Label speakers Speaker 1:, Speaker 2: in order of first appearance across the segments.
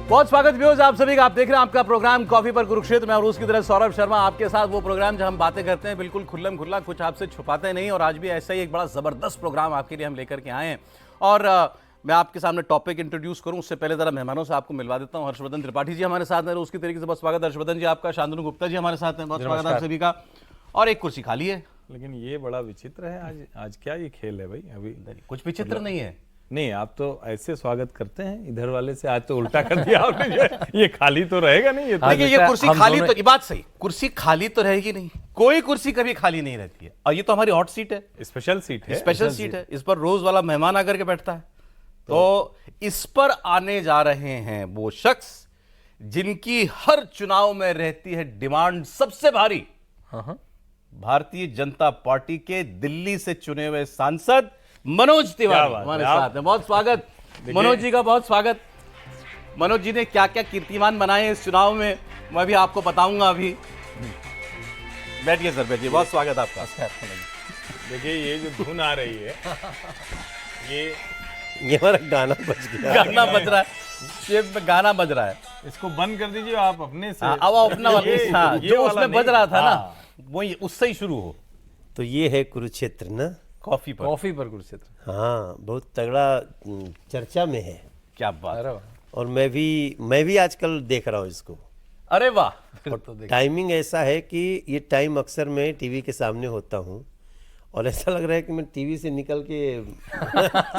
Speaker 1: बहुत स्वागत व्यूअर्स आप सभी का। आप देख रहे हैं आपका प्रोग्राम कॉफी पर कुरुक्षेत्र में, और उसकी तरह सौरभ शर्मा आपके साथ। वो प्रोग्राम जहां हम बातें करते हैं बिल्कुल खुल्लम खुल्ला, कुछ आपसे छुपाते नहीं। और आज भी ऐसा ही एक बड़ा जबरदस्त प्रोग्राम आपके लिए हम लेकर के आए हैं। और मैं आपके सामने टॉपिक इंट्रोड्यूस करूं उससे पहले जरा मेहमानों से आपको मिलवा देता हूं। हर्षवर्धन त्रिपाठी जी हमारे साथ हैं, उसकी तरीके से बहुत स्वागत हर्षवर्धन जी आपका। शांतनु गुप्ता जी हमारे साथ हैं, बहुत स्वागत आप सभी का। और एक कुर्सी खाली है,
Speaker 2: लेकिन ये बड़ा विचित्र है। आज क्या ये खेल है भाई? अभी
Speaker 1: कुछ विचित्र नहीं है।
Speaker 2: नहीं, आप तो ऐसे स्वागत करते हैं इधर वाले से, आज तो उल्टा कर दिया आपने। ये खाली तो रहेगा नहीं।
Speaker 1: ये कुर्सी खाली तो, ये बात सही, कुर्सी खाली तो रहेगी नहीं, कोई कुर्सी कभी खाली नहीं रहती है। और ये तो हमारी हॉट सीट है,
Speaker 2: स्पेशल सीट है,
Speaker 1: स्पेशल सीट है। इस पर रोज वाला मेहमान आकर के बैठता है। तो इस पर आने जा रहे हैं वो शख्स जिनकी हर चुनाव में रहती है डिमांड सबसे भारी। भारतीय जनता पार्टी के दिल्ली से चुने हुए सांसद मनोज तिवारी हमारे साथ हैं। बहुत स्वागत मनोज जी का, बहुत स्वागत। मनोज जी ने क्या क्या कीर्तिमान बनाए इस चुनाव में मैं भी आपको बताऊंगा अभी। बैठिए सर, बैठिए, बहुत स्वागत आपका।
Speaker 2: देखिए ये जो धुन आ रही है,
Speaker 3: ये हमारा गाना बज गया।
Speaker 1: गाना बज रहा है, ये गाना बज रहा है।
Speaker 2: इसको बंद कर दीजिए आप अपने से।
Speaker 1: अब अपना जो उसमें बज रहा था ना, वही उससे ही शुरू हो।
Speaker 3: तो ये है कुरुक्षेत्र ना,
Speaker 1: कॉफी पर कुरुक्षेत्र।
Speaker 3: हाँ, बहुत तगड़ा चर्चा में है।
Speaker 1: क्या बात।
Speaker 3: और मैं भी आजकल देख रहा हूँ इसको।
Speaker 1: अरे वाह।
Speaker 3: तो टाइमिंग ऐसा है कि ये टाइम अक्सर मैं टीवी के सामने होता हूँ और ऐसा लग रहा है कि मैं टीवी से निकल के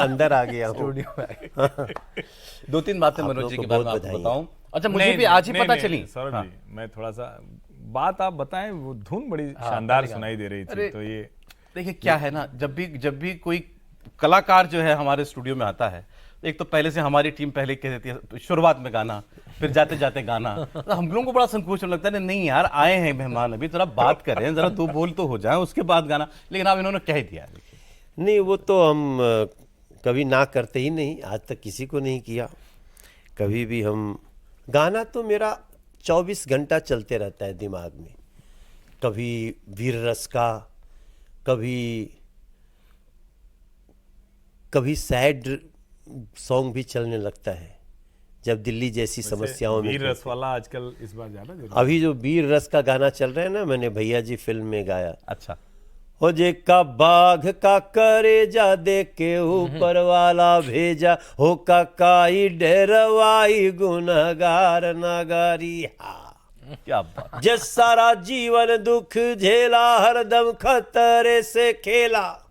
Speaker 3: अंदर आ गया हूँ।
Speaker 1: दो तीन बातें मनोज जी के बारे में आपको बताऊं। अच्छा, मुझे भी आज ही पता चली।
Speaker 2: सौरभ जी, मैं थोड़ा सा बात आप बताएं। वो धुन बड़ी शानदार सुनाई दे रही थी। तो ये
Speaker 1: देखिए क्या है ना, जब भी कोई कलाकार जो है हमारे स्टूडियो में आता है, एक तो पहले से हमारी टीम पहले कह देती है शुरुआत में गाना, फिर जाते जाते गाना। तो हम लोगों को बड़ा संकोच लगता है, नहीं यार आए हैं मेहमान, अभी थोड़ा बात करें, जरा दो बोल तो हो जाए, उसके बाद गाना। लेकिन अब इन्होंने कह दिया।
Speaker 3: नहीं, वो तो हम कभी ना करते ही नहीं, आज तक किसी को नहीं किया कभी भी। हम गाना तो मेरा 24 घंटा चलते रहता है दिमाग में। कभी वीर रस का, कभी सैड सॉन्ग भी चलने लगता है जब दिल्ली जैसी समस्याओं में।
Speaker 2: वीर रस वाला आजकल इस बार ज्यादा जरूरी।
Speaker 3: अभी जो वीर रस का गाना चल रहा है ना, मैंने भैया जी फिल्म में गाया।
Speaker 1: अच्छा।
Speaker 3: हो जे का बाघ का करेजा दे के ऊपर वाला भेजा, हो का काई डेरवाई गुनहगार नगारी।
Speaker 1: क्या बात।
Speaker 3: जे सारा जीवन दुख झेला, हरदम खतरे से खेला,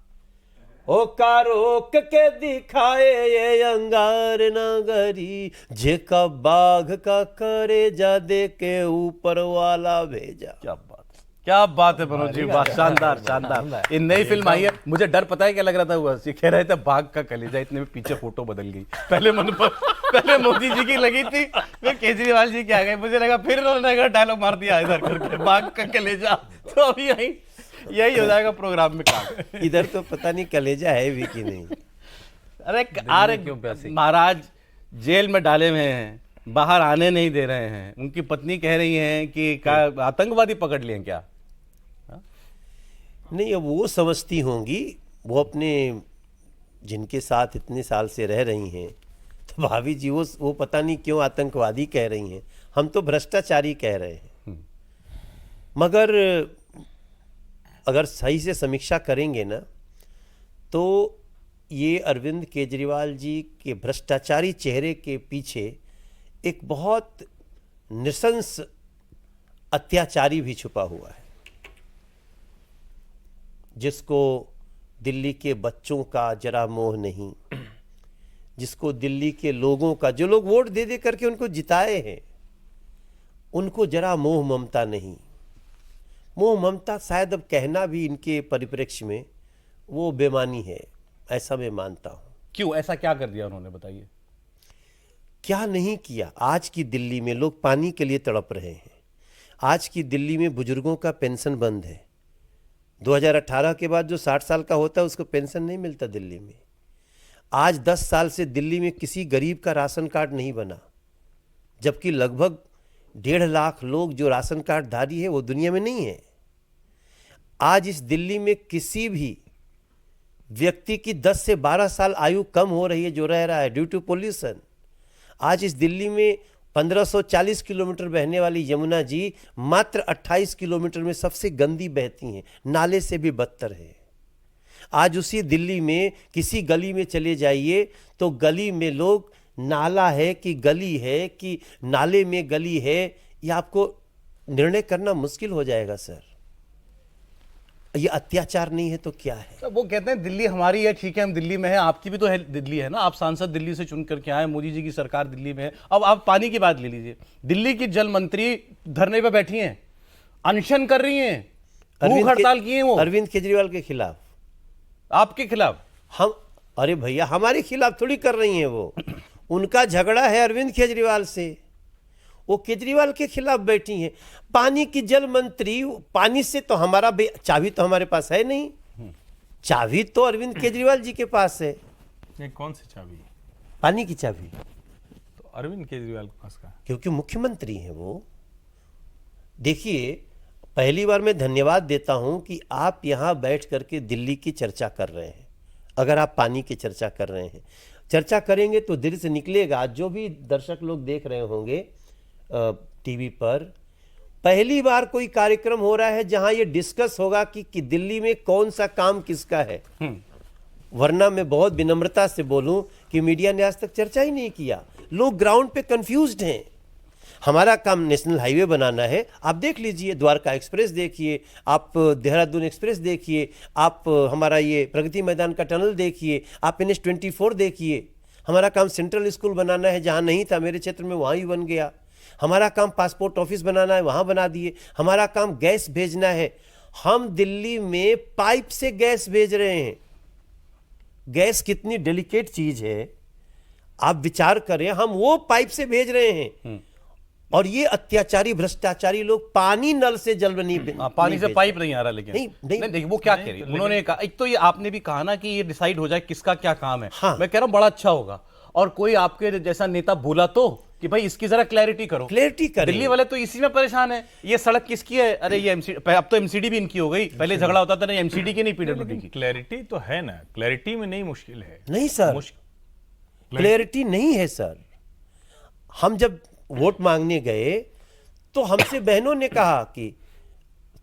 Speaker 3: ओ का रोक के दिखाए ये अंगार नगरी, जे का बाघ का करेजा दे के ऊपर वाला भेजा।
Speaker 1: क्या बात है मनोज जी, वाह, शानदार शानदार। ये नई फिल्म आई है, मुझे डर पता है क्या लग रहा था, हुआ ये कह रहे थे बाघ का कलेजा, इतने में पीछे फोटो बदल गई। पहले मोदी जी की लगी थी, फिर केजरीवाल जी की आ गई। मुझे लगा फिर उन्होंने डायलॉग मार दिया इधर करके, बाघ का कलेजा। तो अभी यही हो जाएगा प्रोग्राम में काम।
Speaker 3: इधर तो पता नहीं कलेजा है भी कि नहीं।
Speaker 1: अरे महाराज जेल में डाले हुए हैं, बाहर आने नहीं दे रहे हैं। उनकी पत्नी कह रही हैं कि आतंकवादी पकड़ लिए क्या?
Speaker 3: नहीं, अब वो समझती होंगी, वो अपने जिनके साथ इतने साल से रह रही हैं, तो भाभी जी वो पता नहीं क्यों आतंकवादी कह रही हैं, हम तो भ्रष्टाचारी कह रहे हैं। मगर अगर सही से समीक्षा करेंगे ना, तो ये अरविंद केजरीवाल जी के भ्रष्टाचारी चेहरे के पीछे एक बहुत नृशंस अत्याचारी भी छुपा हुआ है, जिसको दिल्ली के बच्चों का जरा मोह नहीं, जिसको दिल्ली के लोगों का, जो लोग वोट दे दे करके उनको जिताए हैं, उनको जरा मोह ममता नहीं। मोह ममता शायद अब कहना भी इनके परिप्रेक्ष्य में वो बेमानी है, ऐसा मैं मानता हूं।
Speaker 1: क्यों, ऐसा क्या कर दिया उन्होंने, बताइए।
Speaker 3: क्या नहीं किया। आज की दिल्ली में लोग पानी के लिए तड़प रहे हैं। आज की दिल्ली में बुजुर्गों का पेंशन बंद है। 2018 के बाद जो 60 साल का होता है उसको पेंशन नहीं मिलता दिल्ली में। आज 10 साल से दिल्ली में किसी गरीब का राशन कार्ड नहीं बना, जबकि लगभग 1.5 लाख लोग जो राशन कार्ड धारी है वो दुनिया में नहीं है। आज इस दिल्ली में किसी भी व्यक्ति की 10 से 12 साल आयु कम हो रही है जो रह रहा है ड्यू टू पोल्यूशन। आज इस दिल्ली में 1540 किलोमीटर बहने वाली यमुना जी मात्र 28 किलोमीटर में सबसे गंदी बहती हैं, नाले से भी बदतर है। आज उसी दिल्ली में किसी गली में चले जाइए तो गली में लोग नाला है कि गली है कि नाले में गली है, ये आपको निर्णय करना मुश्किल हो जाएगा सर। ये अत्याचार नहीं है तो क्या है?
Speaker 1: तो वो कहते हैं दिल्ली हमारी है, ठीक है हम दिल्ली में है, आपकी भी तो है दिल्ली है ना, आप सांसद दिल्ली से चुन करके आए, मोदी जी की सरकार दिल्ली में है। अब आप पानी की बात ले लीजिए, दिल्ली की जल मंत्री धरने पे बैठी हैं, अनशन कर रही हैं, भूख हड़ताल की है वो
Speaker 3: अरविंद केजरीवाल के खिलाफ,
Speaker 1: आपके खिलाफ।
Speaker 3: हम अरे भैया हमारे खिलाफ थोड़ी कर रही हैं वो, उनका झगड़ा है अरविंद केजरीवाल से, वो केजरीवाल के खिलाफ बैठी हैं। पानी की जल मंत्री, पानी से तो हमारा चाबी तो हमारे पास है नहीं, चाबी तो अरविंद केजरीवाल जी के पास है।
Speaker 2: ये कौन सी चाबी?
Speaker 3: पानी की चाबी
Speaker 2: तो अरविंद केजरीवाल के पास का,
Speaker 3: क्योंकि मुख्यमंत्री हैं वो। देखिए, पहली बार मैं धन्यवाद देता हूं कि आप यहां बैठ करके दिल्ली की चर्चा कर रहे हैं। अगर आप पानी की चर्चा कर रहे हैं, चर्चा करेंगे तो दिल से निकलेगा। जो भी दर्शक लोग देख रहे होंगे टीवी पर, पहली बार कोई कार्यक्रम हो रहा है जहां ये डिस्कस होगा कि दिल्ली में कौन सा काम किसका है। वरना मैं बहुत विनम्रता से बोलूं कि मीडिया ने आज तक चर्चा ही नहीं किया। लोग ग्राउंड पे कंफ्यूज्ड हैं। हमारा काम नेशनल हाईवे बनाना है, आप देख लीजिए, द्वारका एक्सप्रेस देखिए, आप देहरादून एक्सप्रेस देखिए, आप हमारा ये प्रगति मैदान का टनल देखिए, आप NH-24 देखिए। हमारा काम सेंट्रल स्कूल बनाना है, जहां नहीं था मेरे क्षेत्र में वहां ही बन गया। हमारा काम पासपोर्ट ऑफिस बनाना है, वहां बना दिए। हमारा काम गैस भेजना है, हम दिल्ली में पाइप से गैस भेज रहे हैं। गैस कितनी डेलिकेट चीज है, आप विचार करें, हम वो पाइप से भेज रहे हैं। और ये अत्याचारी भ्रष्टाचारी लोग पानी नल से जल नहीं,
Speaker 1: पानी से पाइप नहीं आ रहा, लेकिन
Speaker 3: नहीं,
Speaker 1: देखिए वो क्या कह रही है, उन्होंने कहा, एक तो ये आपने भी कहा ना कि ये डिसाइड हो जाए किसका क्या काम है।
Speaker 3: हाँ।
Speaker 1: मैं कह रहा हूं बड़ा अच्छा होगा, और कोई आपके जैसा नेता बोला तो कि भाई इसकी जरा क्लैरिटी करो,
Speaker 3: क्लैरिटी करें।
Speaker 1: दिल्ली वाले तो इसी में परेशान है, ये सड़क किसकी है, अरे ये एमसीडी, अब तो एमसीडी भी इनकी हो गई, पहले झगड़ा होता था ना एमसीडी की नहीं पीडब्ल्यूडी की।
Speaker 2: क्लैरिटी तो है ना, क्लैरिटी में नहीं मुश्किल है।
Speaker 3: नहीं सर, क्लैरिटी नहीं है सर। हम जब वोट मांगने गए तो हमसे बहनों ने कहा कि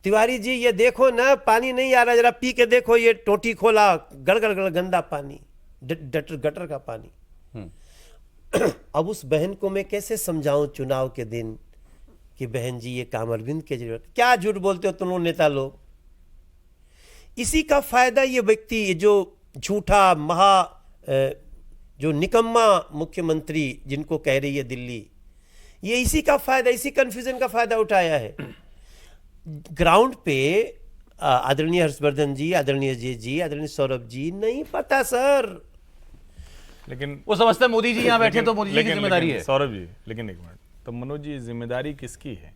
Speaker 3: तिवारी जी ये देखो ना, पानी नहीं आ रहा, जरा पी के देखो, ये टोटी खोला, गड़गड़ गंदा पानी, गटर का पानी। अब उस बहन को मैं कैसे समझाऊं चुनाव के दिन कि बहन जी ये काम अरविंद केजरीवाल, क्या झूठ बोलते हो तुम लोग नेता लोग। इसी का फायदा ये व्यक्ति, ये जो झूठा जो निकम्मा मुख्यमंत्री जिनको कह रही है दिल्ली, ये इसी का फायदा, इसी कंफ्यूजन का फायदा उठाया है। ग्राउंड पे आदरणीय हर्षवर्धन जी, आदरणीय अजय जी, आदरणीय सौरभ जी, नहीं पता सर।
Speaker 2: लेकिन
Speaker 1: वो समझते हैं मोदी जी यहाँ बैठे तो मोदी जी की जिम्मेदारी है।
Speaker 2: सौरभ जी, लेकिन एक मिनट, तो मनोज जी जिम्मेदारी किसकी है?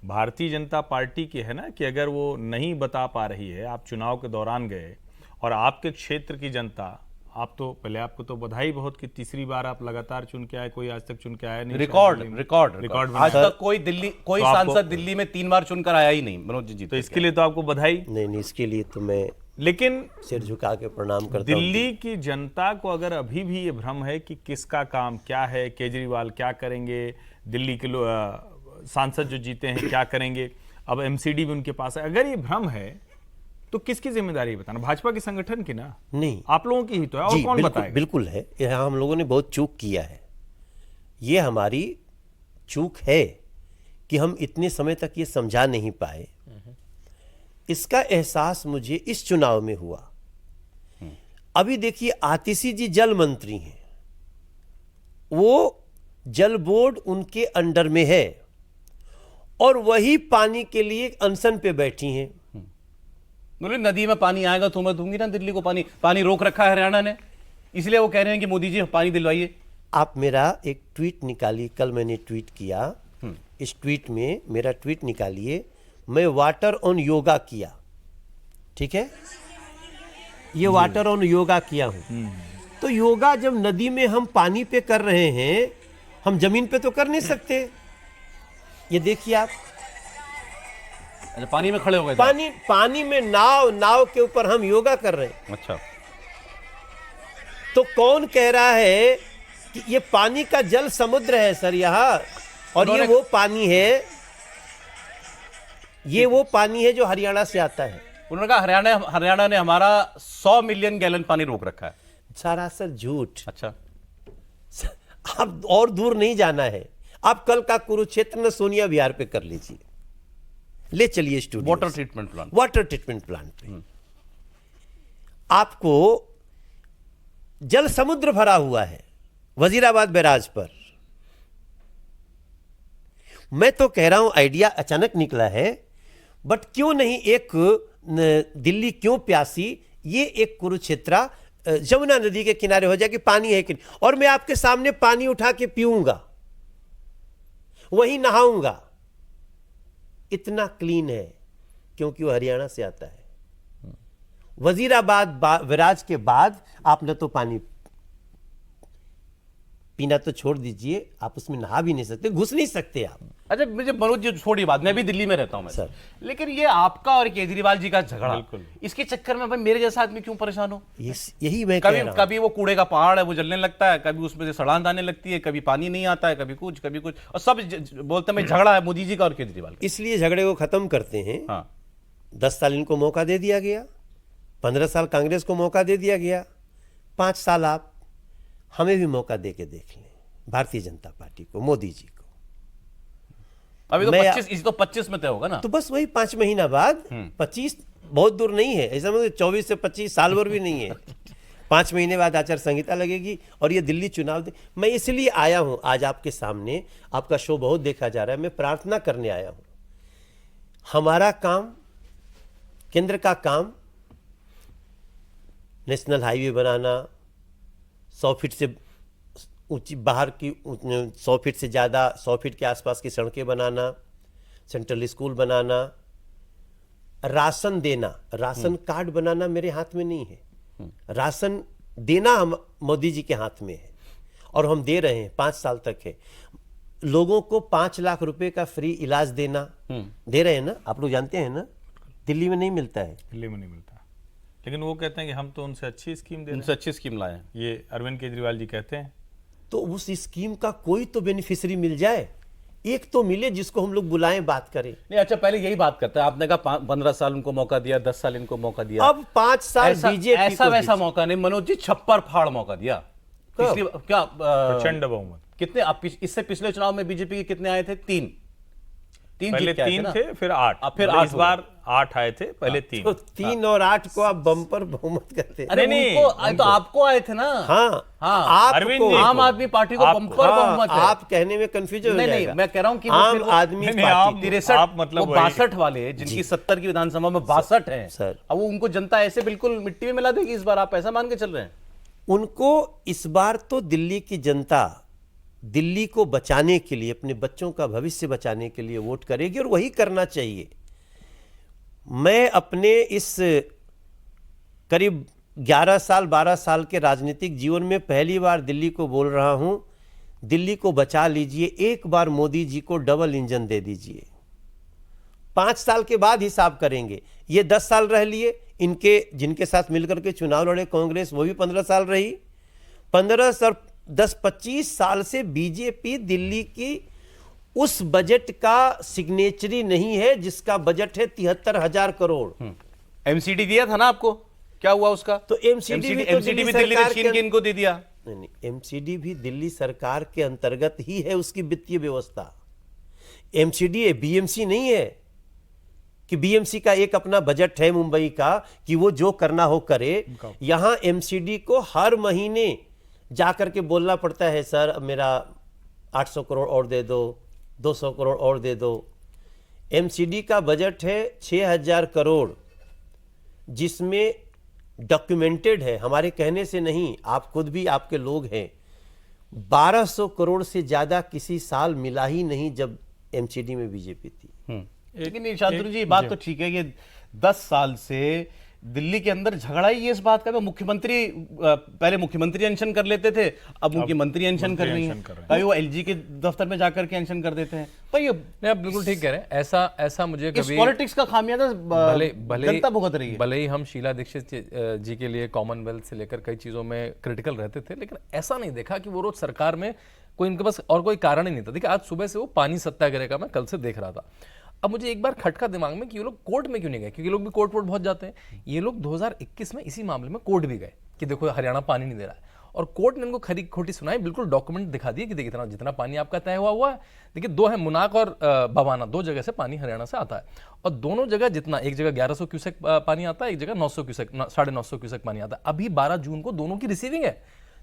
Speaker 2: भारतीय जनता पार्टी की है ना, कि अगर वो नहीं बता पा रही है, आप चुनाव के दौरान गए और आपके क्षेत्र की जनता, आप तो पहले आपको तो बधाई बहुत कि तीसरी बार आप लगातार चुन के आए, कोई आज तक चुन के आया नहीं।
Speaker 1: रिकॉर्ड आज तक कोई सांसद दिल्ली में 3 बार चुनकर आया ही नहीं मनोज जी।
Speaker 2: तो इसके लिए तो आपको बधाई।
Speaker 3: नहीं, इसके लिए तो मैं
Speaker 2: लेकिन
Speaker 3: सिर झुका के प्रणाम करता हूं।
Speaker 2: दिल्ली की जनता को अगर अभी भी ये भ्रम है कि किसका काम क्या है, केजरीवाल क्या करेंगे, दिल्ली के सांसद जो जीते हैं क्या करेंगे, अब एमसीडी भी उनके पास है, अगर ये भ्रम है तो किसकी जिम्मेदारी बताना? भाजपा के संगठन की ना?
Speaker 3: नहीं,
Speaker 2: आप लोगों की ही तो है, और कौन बताएगा?
Speaker 3: बिल्कुल है, यहाँ हम लोगों ने बहुत चूक किया है। ये हमारी चूक है कि हम इतने समय तक ये समझा नहीं पाए। इसका एहसास मुझे इस चुनाव में हुआ। अभी देखिए, आतिशी जी जल मंत्री हैं, वो जल बोर्ड उनके अंडर में है और वही पानी के लिए अनशन पे बैठी हैं।
Speaker 1: बोले नदी में पानी आएगा तो मैं दूंगी ना दिल्ली को पानी रोक रखा है हरियाणा ने, इसलिए वो कह रहे हैं कि मोदी जी पानी दिलवाइए।
Speaker 3: आप मेरा एक ट्वीट निकालिए, कल मैंने ट्वीट किया, इस ट्वीट में मेरा ट्वीट निकालिए, मैं वाटर ऑन योगा किया, ठीक है, ये वाटर ऑन योगा किया हूं। तो योगा जब नदी में हम पानी पे कर रहे हैं, हम जमीन पे तो कर नहीं सकते। ये देखिए आप,
Speaker 1: पानी में खड़े हो गए,
Speaker 3: पानी में नाव के ऊपर हम योगा कर रहे हैं।
Speaker 1: अच्छा,
Speaker 3: तो कौन कह रहा है कि ये पानी का जल समुद्र है सर यहाँ, और ये
Speaker 1: उन्होंने-
Speaker 3: वो पानी है, ये वो पानी है जो हरियाणा से आता है।
Speaker 1: उन्होंने कहा हरियाणा ने हमारा 100 मिलियन गैलन पानी रोक रखा है।
Speaker 3: सारा सर झूठ।
Speaker 1: अच्छा,
Speaker 3: आप और दूर नहीं जाना है, आप कल का कुरुक्षेत्र में सोनिया विहार पे कर लीजिए, ले चलिए studio.
Speaker 1: Water treatment plant.
Speaker 3: Water treatment plant पे आपको जल समुद्र भरा हुआ है वजीराबाद बैराज पर। मैं तो कह रहा हूं आइडिया अचानक निकला है, बट क्यों नहीं एक दिल्ली क्यों प्यासी, ये एक कुरुक्षेत्रा जमुना नदी के किनारे हो जाए कि पानी है कि नहीं, और मैं आपके सामने पानी उठा के पीऊंगा, वही नहाऊंगा, इतना क्लीन है क्योंकि वो हरियाणा से आता है। वजीराबाद बैराज के बाद आप न तो पानी पीना तो छोड़ दीजिए, आप उसमें नहा भी नहीं सकते, घुस नहीं सकते आप।
Speaker 1: अच्छा मुझे मनोज जी छोड़ी बात, मैं भी दिल्ली में रहता हूं मैं
Speaker 3: सर।
Speaker 1: लेकिन ये आपका और केजरीवाल जी का झगड़ा,
Speaker 2: बिल्कुल।
Speaker 1: इसके चक्कर में भाई मेरे जैसा आदमी क्यों परेशान हो?
Speaker 3: यही मैं कह
Speaker 1: कभी
Speaker 3: रहा हूं।
Speaker 1: कभी वो कूड़े का पहाड़ है वो जलने लगता है, कभी उसमें से सड़ांध आने लगती है, कभी पानी नहीं आता है, कभी कुछ और सब बोलते हैं झगड़ा है मोदी जी का और केजरीवाल का।
Speaker 3: इसलिए झगड़े को खत्म करते हैं।
Speaker 1: हाँ
Speaker 3: 10 साल इनको मौका दे दिया गया, 15 साल कांग्रेस को मौका दे दिया गया, 5 साल आप हमें भी मौका दे के देख लें, भारतीय जनता पार्टी को, मोदी जी को।
Speaker 1: अभी तो
Speaker 3: मैं-
Speaker 1: 25 इसी तो 25 में तय होगा ना।
Speaker 3: तो बस वही 5 महीना बाद, 25 बहुत दूर नहीं है, ऐसा मतलब 24 से 25 साल भर भी नहीं है। 5 महीने बाद आचार संहिता लगेगी और ये दिल्ली चुनाव मैं इसलिए आया हूं आज आपके सामने। आपका शो बहुत देखा जा रहा है, मैं प्रार्थना करने आया हूं। हमारा काम, केंद्र का काम, नेशनल हाईवे बनाना, 100 फीट से ऊंची बाहर की 100 फीट से ज़्यादा 100 फीट के आसपास की सड़कें बनाना, सेंट्रल स्कूल बनाना, राशन देना। राशन कार्ड बनाना मेरे हाथ में नहीं है, राशन देना हम मोदी जी के हाथ में है और हम दे रहे हैं, 5 साल तक है। लोगों को 5 लाख रुपए का फ्री इलाज देना दे रहे हैं ना, आप लोग जानते हैं ना, दिल्ली में नहीं मिलता है।
Speaker 2: दिल्ली में नहीं मिलता, लेकिन वो कहते हैं कि हम तो उनसे अच्छी स्कीम दे रहे
Speaker 1: उनसे अच्छी स्कीम लाए हैं।
Speaker 2: हैं। ये अरविंद केजरीवाल जी कहते हैं।
Speaker 3: तो उस स्कीम का कोई तो बेनिफिशियरी मिल जाए, एक तो मिले जिसको हम लोग बुलाएं, बात करें।
Speaker 1: नहीं अच्छा पहले यही बात करते हैं, आपने कहा 15 साल उनको मौका दिया, 10 साल इनको मौका दिया।
Speaker 3: अब 5 साल
Speaker 1: ऐसा
Speaker 3: बीजेपी
Speaker 1: ऐसा
Speaker 3: को
Speaker 1: वैसा
Speaker 3: दीजिए।
Speaker 1: मौका नहीं मनोज जी, छप्पर फाड़ मौका दिया। पिछली क्या
Speaker 2: प्रचंड बहुमत।
Speaker 1: कितने इससे पिछले चुनाव में बीजेपी के कितने आए थे? 3
Speaker 2: पहले
Speaker 1: जीत के आए
Speaker 2: 3
Speaker 1: ना?
Speaker 2: थे, फिर 8,
Speaker 1: फिर
Speaker 2: मतलब
Speaker 1: 8
Speaker 2: इस
Speaker 1: हो
Speaker 2: बार 8 आए थे, पहले 3।
Speaker 3: तो 3 और 8 को आप बम्पर बहुमत करते हैं।
Speaker 1: अरे
Speaker 2: नहीं,
Speaker 1: उनको तो आपको आए थे ना।
Speaker 3: हाँ
Speaker 1: हाँ,
Speaker 2: अरविंद
Speaker 3: आपको
Speaker 2: जी
Speaker 1: आम
Speaker 2: को।
Speaker 1: आदमी पार्टी को
Speaker 2: आपको।
Speaker 1: बम्पर बहुमत है।
Speaker 3: आप कहने में कंफ्यूजन हो
Speaker 1: नहीं
Speaker 3: जाएगा।
Speaker 1: नहीं मैं कह रहा हूं कि वो
Speaker 3: आम
Speaker 1: फिर वो-
Speaker 3: आदमी
Speaker 2: नहीं,
Speaker 3: पार्टी
Speaker 2: आप-
Speaker 1: 63
Speaker 2: आप मतलब
Speaker 1: वो
Speaker 2: वही-
Speaker 1: 62 वाले जिनकी 70 की विधानसभा में 62 है
Speaker 3: सर।
Speaker 1: अब वो उनको जनता ऐसे बिल्कुल मिट्टी में मिला देगी इस बार, आप ऐसा मान के चल रहे हैं?
Speaker 3: उनको इस बार तो दिल्ली की जनता दिल्ली को बचाने के लिए, अपने बच्चों का भविष्य बचाने के लिए वोट करेगी और वही करना चाहिए। मैं अपने इस करीब 11 साल 12 साल के राजनीतिक जीवन में पहली बार दिल्ली को बोल रहा हूं, दिल्ली को बचा लीजिए, एक बार मोदी जी को डबल इंजन दे दीजिए। 5 साल के बाद हिसाब करेंगे। ये 10 साल रह लिए, इनके जिनके साथ मिलकर के चुनाव लड़े कांग्रेस, वो भी 15 साल रही। 15 साल 10-25 साल से बीजेपी दिल्ली की उस बजट का सिग्नेचरी नहीं है जिसका बजट है 73,000 करोड़।
Speaker 1: एमसीडी दिया था ना आपको, क्या हुआ उसका?
Speaker 3: तो एमसीडी भी
Speaker 1: एमसीडी भी दिल्ली ने छीन के इनको दे दिया।
Speaker 3: नहीं, एमसीडी भी दिल्ली सरकार के अंतर्गत ही है, उसकी वित्तीय व्यवस्था। एमसीडी है, बीएमसी नहीं है कि बीएमसी का एक अपना बजट है मुंबई का कि वो जो करना हो करे। यहां एमसीडी को हर महीने जाकर के बोलना पड़ता है, सर मेरा 800 करोड़ और दे दो, 200 करोड़ और दे दो। एमसीडी का बजट है 6,000 करोड़, जिसमें डॉक्यूमेंटेड है, हमारे कहने से नहीं, आप खुद भी आपके लोग हैं, 1200 करोड़ से ज्यादा किसी साल मिला ही नहीं जब एमसीडी में बीजेपी थी।
Speaker 1: लेकिन शांतनु जी बात तो ठीक है, ये 10 साल से दिल्ली के अंदर झगड़ा ही ये इस बात का, मुख्यमंत्री पहले मुख्यमंत्री अनशन कर लेते थे, अब मुख्यमंत्री अनशन कर रही हैं, कभी वो एलजी के दफ्तर में जाकर के अनशन कर देते हैं। भाई ये
Speaker 4: नहीं, आप बिल्कुल ठीक कह रहे हैं। ऐसा मुझे
Speaker 1: इस
Speaker 4: कभी
Speaker 1: पॉलिटिक्स का खामियाजा जनता भुगत रही है।
Speaker 4: भले ही हम शीला दीक्षित जी के लिए कॉमनवेल्थ से लेकर कई चीजों में क्रिटिकल रहते थे, लेकिन ऐसा नहीं देखा कि वो रोज सरकार में कोई इनके पास और कोई कारण ही नहीं था। देखिए आज सुबह से वो पानी सत्याग्रह का मैं कल से देख रहा था। अब मुझे एक बार खटका दिमाग में कि ये लोग कोर्ट में क्यों नहीं गए, क्योंकि ये लोग भी कोर्ट बहुत जाते हैं। ये लोग 2021 में इसी मामले में कोर्ट भी गए कि देखो हरियाणा पानी नहीं दे रहा है, और कोर्ट ने इनको खरी खोटी सुनाई, बिल्कुल डॉक्यूमेंट दिखा दिए कि देखिए जितना पानी आपका तय हुआ है। देखिए दो है, मुनाक और बवाना, दो जगह से पानी हरियाणा से आता है, और दोनों जगह जितना, एक जगह 1100 क्यूसेक पानी आता है, एक जगह 900 क्यूसेक 950 क्यूसेक पानी आता है। अभी 12 जून को दोनों की रिसीविंग है,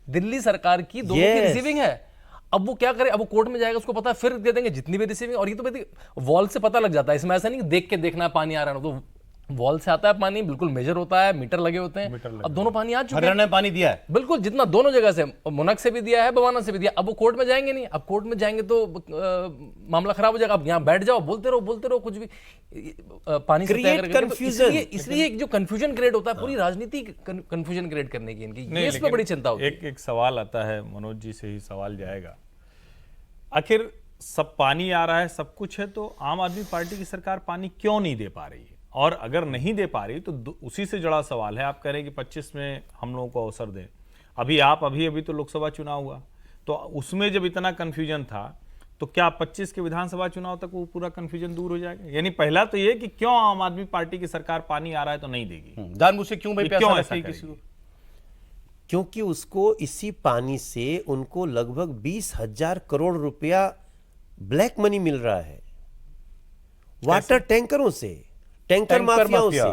Speaker 4: दिल्ली सरकार की दोनों की रिसीविंग है। अब वो क्या करे, अब वो कोर्ट में जाएगा, उसको पता है, फिर दे देंगे जितनी भी रिसीविंग। और ये तो वॉल से पता लग जाता है, इसमें ऐसा नहीं देख के देखना पानी आ रहा है, तो वॉल से आता है पानी, बिल्कुल मेजर होता है, मीटर लगे होते हैं। अब दोनों पानी आ चुके हैं,
Speaker 1: हरियाणा ने पानी दिया है
Speaker 4: बिल्कुल जितना, दोनों जगह से, मुनक से भी दिया है, बवाना से भी दिया। अब वो कोर्ट में जाएंगे नहीं, अब कोर्ट में जाएंगे तो मामला खराब हो जाएगा। अब यहाँ बैठ जाओ, बोलते रहो कुछ भी, पानी से इसलिए जो कंफ्यूजन क्रिएट होता है, पूरी राजनीति कंफ्यूजन क्रिएट करने की इनकी, ये इस पर बड़ी चिंता होती है।
Speaker 2: एक सवाल आता है, मनोज जी से ही सवाल जाएगा, आखिर सब पानी आ रहा है, सब कुछ है, तो आम आदमी पार्टी की सरकार पानी क्यों नहीं दे पा रही है? और अगर नहीं दे पा रही तो उसी से जुड़ा सवाल है। आप कह रहे हैं कि 25 में हम लोगों को अवसर दें, अभी तो लोकसभा चुनाव हुआ, तो उसमें जब इतना कंफ्यूजन था, तो क्या 25 के विधानसभा चुनाव तक वो पूरा कंफ्यूजन दूर हो जाएगा? यानी पहला तो ये कि क्यों आम आदमी पार्टी की सरकार पानी आ रहा है तो नहीं देगी,
Speaker 1: जानबूझ से क्यों भाई
Speaker 2: क्यों
Speaker 1: प्यासा
Speaker 2: ऐसा
Speaker 1: रखेगी किसी को?
Speaker 3: क्योंकि उसको इसी पानी से उनको लगभग 20,000 करोड़ रुपया ब्लैक मनी मिल रहा है, वाटर टैंकरों से, टैंकर माफियाओं से।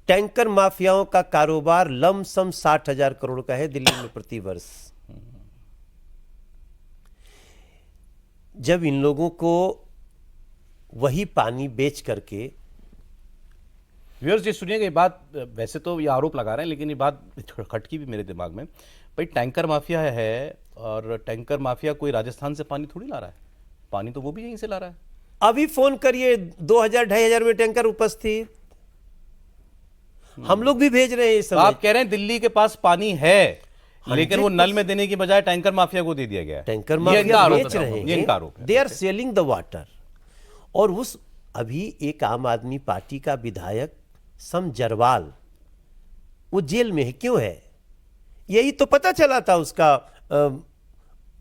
Speaker 3: टैंकर माफियाओं का कारोबार लमसम 60,000 करोड़ का है दिल्ली में प्रति वर्ष। जब इन लोगों को वही पानी बेच करके,
Speaker 1: व्यूअर्स जी सुनिएगा ये बात, वैसे तो ये आरोप लगा रहे हैं, लेकिन ये बात खटकी भी मेरे दिमाग में, भाई टैंकर माफिया है, और टैंकर माफिया कोई राजस्थान से पानी थोड़ी ला रहा है, पानी तो वो भी यहीं से ला रहा है।
Speaker 3: अभी फोन करिए, 2,000-2,500 में टैंकर उपस्थित, हम लोग भी भेज रहे हैं इस समय।
Speaker 1: आप कह रहे हैं दिल्ली के पास पानी है, लेकिन वो नल में देने की बजाय टैंकर माफिया को दे दिया गया है।
Speaker 3: टैंकर माफिया बेच रहे
Speaker 1: ये इनका आरोप है।
Speaker 3: They are selling the water. और उस अभी एक आम आदमी पार्टी का विधायक सम जरवाल, वो जेल में है, क्यों है? यही तो पता चला था उसका,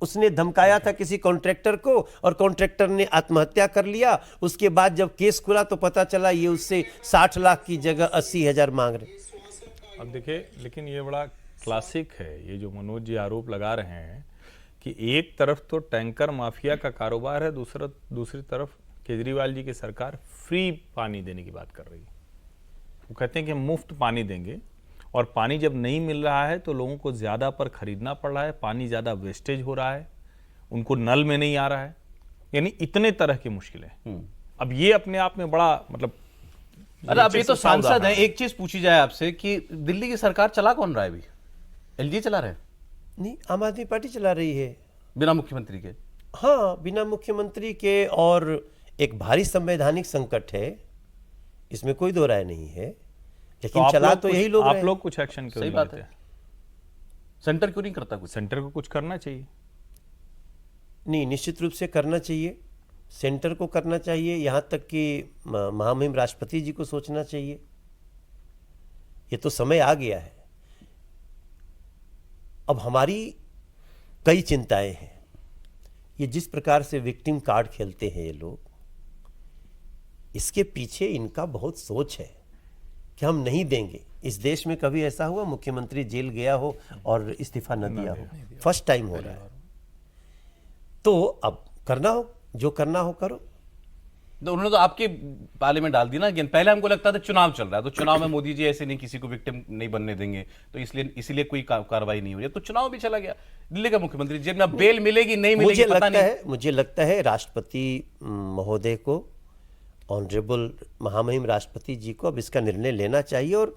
Speaker 3: उसने धमकाया था किसी कॉन्ट्रैक्टर को, और कॉन्ट्रैक्टर ने आत्महत्या कर लिया। उसके बाद जब केस खुला तो पता चला ये उससे 60 लाख की जगह 80,000 मांग रहे।
Speaker 2: अब देखिए, लेकिन ये बड़ा क्लासिक है, ये जो मनोज जी आरोप लगा रहे हैं कि एक तरफ तो टैंकर माफिया का कारोबार है, दूसरी तरफ केजरीवाल जी की सरकार फ्री पानी देने की बात कर रही है। वो कहते हैं कि मुफ्त पानी देंगे, और पानी जब नहीं मिल रहा है तो लोगों को ज़्यादा पर खरीदना पड़ रहा है, पानी ज़्यादा वेस्टेज हो रहा है, उनको नल में नहीं आ रहा है, यानी इतने तरह की मुश्किलें। अब ये अपने आप में बड़ा, मतलब,
Speaker 1: अरे अब ये तो सांसद है। एक चीज पूछी जाए आपसे कि दिल्ली की सरकार चला कौन रहा है? अभी एलजी चला रहे हैं?
Speaker 3: नहीं, आम आदमी पार्टी चला रही है,
Speaker 1: बिना मुख्यमंत्री के।
Speaker 3: हाँ, बिना मुख्यमंत्री के, और एक भारी संवैधानिक संकट है, इसमें कोई दो राय नहीं है, लेकिन चला तो यही लोग।
Speaker 2: आप लोग कुछ एक्शन क्यों नहीं लेते?
Speaker 1: सेंटर क्यों नहीं करता कुछ?
Speaker 2: सेंटर को कुछ करना चाहिए।
Speaker 3: नहीं, निश्चित रूप से करना चाहिए, सेंटर को करना चाहिए, यहां तक कि महामहिम राष्ट्रपति जी को सोचना चाहिए। ये तो समय आ गया है। अब हमारी कई चिंताएं हैं। ये जिस प्रकार से विक्टिम कार्ड खेलते हैं ये लोग, इसके पीछे इनका बहुत सोच है कि हम नहीं देंगे। इस देश में कभी ऐसा हुआ मुख्यमंत्री जेल गया हो और इस्तीफा न दिया हो? फर्स्ट टाइम हो रहा है। तो अब करना हो, जो करना हो करो।
Speaker 1: तो उन्होंने तो आपके पाले में डाल दी ना। पहले हमको लगता था चुनाव चल रहा है, तो चुनाव में मोदी जी ऐसे नहीं किसी को विक्टिम नहीं बनने देंगे, तो इसीलिए कोई कार्रवाई नहीं हो रही। तो चुनाव भी चला गया, दिल्ली का मुख्यमंत्री जेब में बेल मिलेगी नहीं मिलेगी पता नहीं।
Speaker 3: मुझे लगता है राष्ट्रपति महोदय को, ऑनरेबल महामहिम राष्ट्रपति जी को अब इसका निर्णय लेना चाहिए, और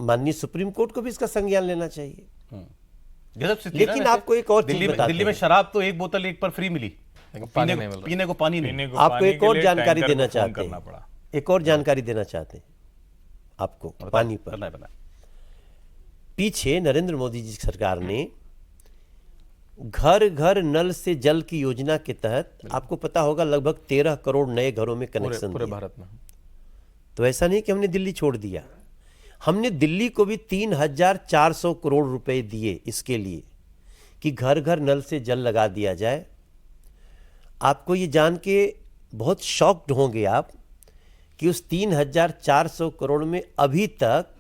Speaker 3: माननीय सुप्रीम कोर्ट को भी इसका संज्ञान लेना चाहिए। लेकिन आपको एक और चीज बताते हैं,
Speaker 1: दिल्ली में शराब तो एक बोतल एक पर फ्री मिली, पीने को पानी नहीं।
Speaker 3: आपको एक और जानकारी देना चाहते हैं, एक और जानकारी देना चाहते हैं। आपको पानी पर।
Speaker 1: बना
Speaker 3: पीछे नरेंद्र मोदी जी सरकार ने घर घर नल से जल की योजना के तहत आपको पता होगा लगभग 13 करोड़ नए घरों में कनेक्शन
Speaker 4: पूरे
Speaker 3: दिए।
Speaker 4: भारत में।
Speaker 3: तो ऐसा नहीं कि हमने दिल्ली छोड़ दिया, हमने दिल्ली को भी 3,400 करोड़ रुपए दिए इसके लिए कि घर घर नल से जल लगा दिया जाए। आपको ये जान के बहुत शॉक्ड होंगे आप कि उस 3,400 करोड़ में अभी तक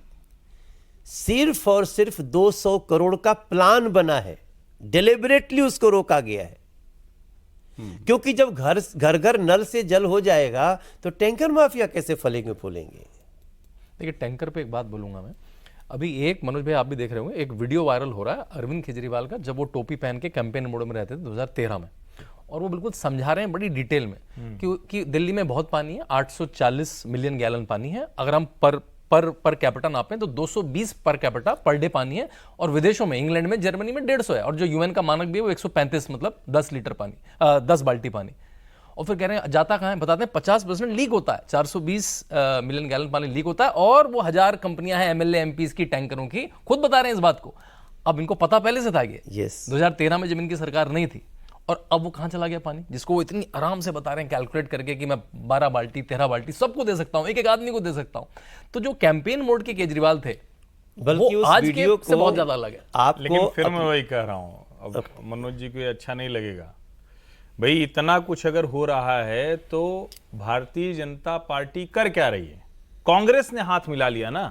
Speaker 3: सिर्फ और सिर्फ 200 करोड़ का प्लान बना है, डिलिबरेटली उसको रोका गया है। क्योंकि जब घर घर नल से जल हो जाएगा तो टैंकर माफिया कैसे फलेंगे फूलेंगे।
Speaker 4: देखिए टैंकर पे एक बात बोलूंगा मैं, अभी एक मनोज भाई आप भी देख रहे होंगे, एक वीडियो वायरल हो रहा है अरविंद केजरीवाल का, जब वो टोपी पहन के कैंपेन मोड में रहते थे 2013 में, और वो बिल्कुल समझा रहे हैं बड़ी डिटेल में कि दिल्ली में बहुत पानी है, 840 मिलियन गैलन पानी है, अगर हम पर कैपिटा नापें तो 220 पर कैपिटा पर डे पानी है, और विदेशों में इंग्लैंड में जर्मनी में 150 है, और जो यूएन का मानक भी है वो 135, मतलब 10 लीटर पानी, 10 बाल्टी पानी। और फिर कह रहे हैं जाता कहाँ है, बताते हैं 50% लीक होता है, 420 मिलियन गैलन पानी लीक होता है, और वो 1000 कंपनियां हैं एमएलए एमपीज की टैंकरों की, खुद बता रहे हैं इस बात को। अब इनको पता पहले से था कि 2013 में जब इनकी सरकार नहीं थी, और अब वो कहाँ चला गया पानी, जिसको वो इतनी आराम से बता रहे हैं कैलकुलेट करके कि मैं 12 बाल्टी 13 बाल्टी सबको दे सकता हूँ, एक एक आदमी को दे सकता हूँ। तो जो कैंपेन मोड के केजरीवाल थे
Speaker 3: बल्कि
Speaker 4: वो
Speaker 3: उस
Speaker 4: आज
Speaker 3: वीडियो
Speaker 4: के से बहुत ज्यादा अलग है।
Speaker 3: आपको
Speaker 2: लेकिन फिर मैं वही कह रहा हूं, अब मनोज जी को ये अच्छा नहीं लगेगा भाई, इतना कुछ अगर हो रहा है तो भारतीय जनता पार्टी कर क्या रही है? कांग्रेस ने हाथ मिला लिया ना,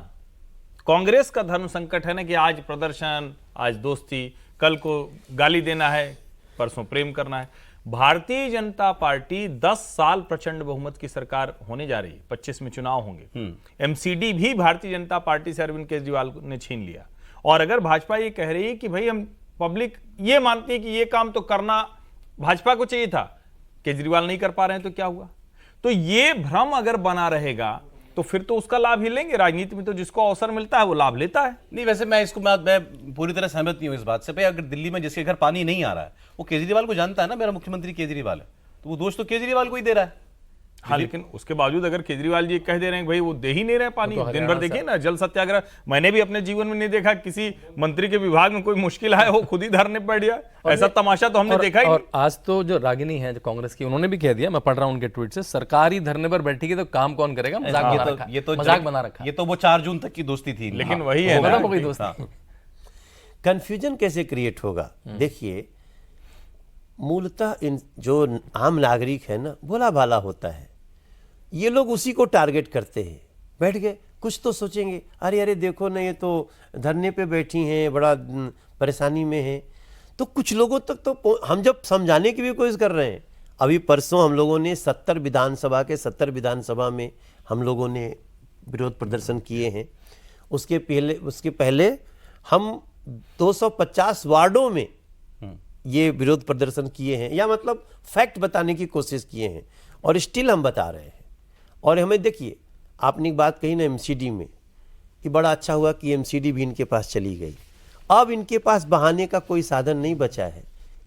Speaker 2: कांग्रेस का धर्म संकट है ना कि आज प्रदर्शन, आज दोस्ती, कल को गाली देना है, परसों प्रेम करना है। भारतीय जनता पार्टी 10 साल प्रचंड बहुमत की सरकार होने जा रही है, 25 में चुनाव होंगे। एमसीडी भी भारतीय जनता पार्टी से अरविंद केजरीवाल ने छीन लिया। और अगर भाजपा ये कह रही है कि भाई हम, पब्लिक ये मानती है कि ये काम तो करना भाजपा को चाहिए था, केजरीवाल नहीं कर पा रहे हैं, तो क्या हुआ? तो ये भ्रम अगर बना रहेगा तो फिर तो उसका लाभ ही लेंगे। राजनीति में तो जिसको अवसर मिलता है वो लाभ लेता है।
Speaker 1: नहीं, वैसे मैं पूरी तरह सहमत नहीं हूं इस बात से। भाई अगर दिल्ली में जिसके घर पानी नहीं आ रहा है वो केजरीवाल को जानता है ना, मेरा मुख्यमंत्री केजरीवाल है, तो वो दोष तो केजरीवाल को ही दे रहा है।
Speaker 2: हाँ, लेकिन उसके बावजूद अगर केजरीवाल जी कह दे रहे हैं भाई वो दे ही नहीं रहे पानी,
Speaker 4: तो
Speaker 2: दिन भर देखिए ना जल सत्याग्रह, मैंने भी अपने जीवन में नहीं देखा किसी मंत्री के विभाग में कोई मुश्किल आए हो खुद ही धरने बैठ गया, ऐसा तमाशा तो हमने देखा ही नहीं।
Speaker 4: और आज तो जो रागिनी है जो कांग्रेस की, उन्होंने भी कह दिया, मैं पढ़ रहा हूं उनके ट्वीट से, सरकारी धरने पर बैठेगी तो काम कौन करेगा, मजाक बना रखा है, मजाक बना रखा है।
Speaker 1: ये तो वो 4 जून तक की दोस्ती थी,
Speaker 2: लेकिन वही है ना,
Speaker 4: कोई दोस्त
Speaker 3: कंफ्यूजन कैसे क्रिएट होगा। देखिए मूलतः इन जो आम नागरिक है ना, भोला भाला होता है, ये लोग उसी को टारगेट करते हैं। बैठ गए, कुछ तो सोचेंगे, अरे अरे देखो ना ये तो धरने पे बैठी हैं, बड़ा परेशानी में है। तो कुछ लोगों तक तो हम जब समझाने की भी कोशिश कर रहे हैं, अभी परसों हम लोगों ने 70 विधानसभा में हम लोगों ने विरोध प्रदर्शन किए हैं। उसके पहले हम 250 वार्डों में ये विरोध प्रदर्शन किए हैं, या मतलब फैक्ट बताने की कोशिश किए हैं, और स्टिल हम बता रहे हैं। और हमें देखिए, आपने एक बात कही ना एमसीडी में, कि बड़ा अच्छा हुआ कि एमसीडी भी इनके पास चली गई। अब इनके पास बहाने का कोई साधन नहीं बचा है,